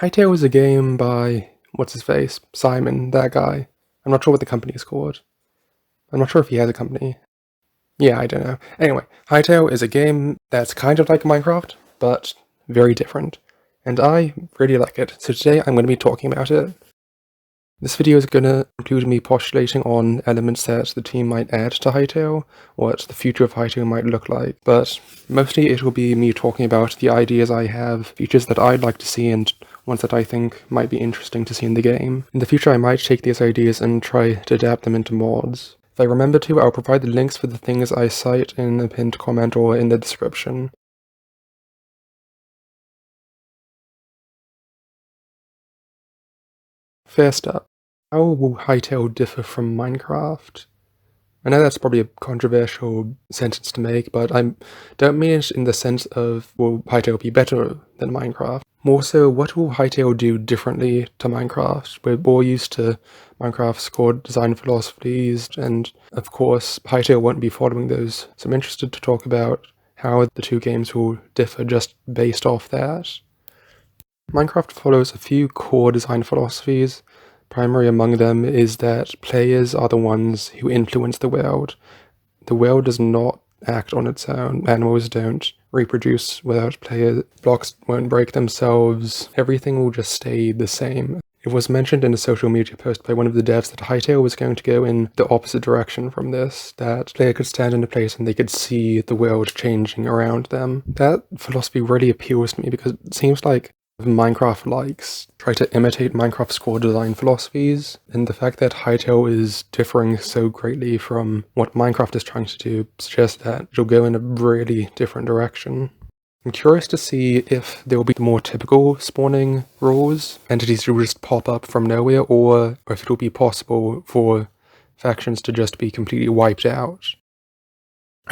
HYTALE is a game by, what's-his-face, Simon, that guy. I'm not sure what the company is called. I'm not sure if he has a company. Yeah, I don't know. Anyway, HYTALE is a game that's kind of like Minecraft, but very different. And I really like it, so today I'm going to be talking about it. This video is going to include me postulating on elements that the team might add to HYTALE, what the future of HYTALE might look like, but mostly it will be me talking about the ideas I have, features that I'd like to see, and ones that I think might be interesting to see in the game. In the future I might take these ideas and try to adapt them into mods. If I remember to, I'll provide the links for the things I cite in a pinned comment or in the description. First up, how will HYTALE differ from Minecraft? I know that's probably a controversial sentence to make, but I don't mean it in the sense of will HYTALE be better than Minecraft. More so, what will HYTALE do differently to Minecraft? We're all used to Minecraft's core design philosophies, and of course, HYTALE won't be following those, so I'm interested to talk about how the two games will differ just based off that. Minecraft follows a few core design philosophies. Primary among them is that players are the ones who influence the world. The world does not act on its own. Animals don't reproduce without players. Blocks won't break themselves. Everything will just stay the same. It was mentioned in a social media post by one of the devs that HYTALE was going to go in the opposite direction from this, that player could stand in a place and they could see the world changing around them. That philosophy really appeals to me because it seems like Minecraft likes try to imitate Minecraft's core design philosophies, and the fact that HYTALE is differing so greatly from what Minecraft is trying to do suggests that it'll go in a really different direction. I'm curious to see if there will be more typical spawning rules, entities will just pop up from nowhere, or if it'll be possible for factions to just be completely wiped out.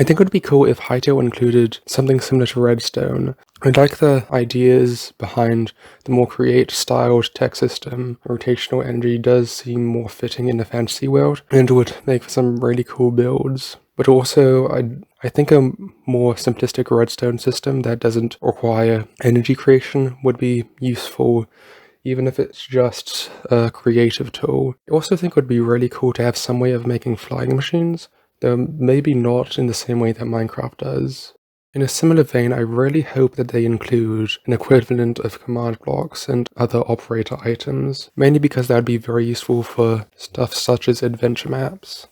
I think it would be cool if HYTALE included something similar to Redstone. I like the ideas behind the more create-styled tech system. Rotational energy does seem more fitting in a fantasy world, and would make for some really cool builds. But also, I think a more simplistic Redstone system that doesn't require energy creation would be useful, even if it's just a creative tool. I also think it would be really cool to have some way of making flying machines, though maybe not in the same way that Minecraft does. In a similar vein, I really hope that they include an equivalent of command blocks and other operator items, mainly because that would be very useful for stuff such as adventure maps.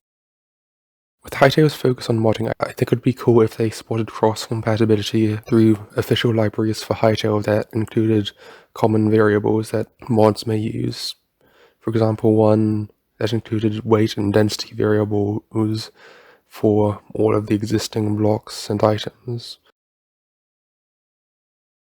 With HYTALE's focus on modding, I think it would be cool if they supported cross-compatibility through official libraries for HYTALE that included common variables that mods may use. For example, one that included weight and density variables for all of the existing blocks and items.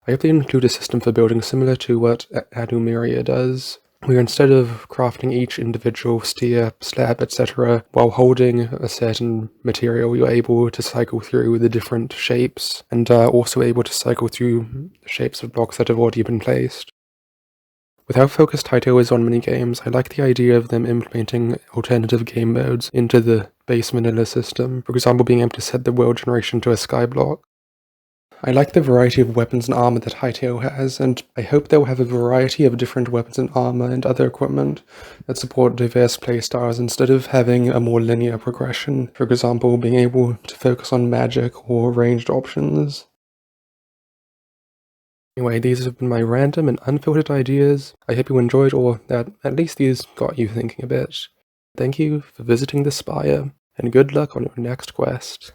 I hope they include a system for building similar to what Adumiria does, where instead of crafting each individual stair, slab, etc., while holding a certain material, you're able to cycle through the different shapes, and are also able to cycle through shapes of blocks that have already been placed. With how focused HYTALE is on minigames, I like the idea of them implementing alternative game modes into the base vanilla system, for example being able to set the world generation to a skyblock. I like the variety of weapons and armor that HYTALE has, and I hope they'll have a variety of different weapons and armor and other equipment that support diverse playstyles instead of having a more linear progression, for example being able to focus on magic or ranged options. Anyway, these have been my random and unfiltered ideas. I hope you enjoyed, or that at least these got you thinking a bit. Thank you for visiting the Spire, and good luck on your next quest.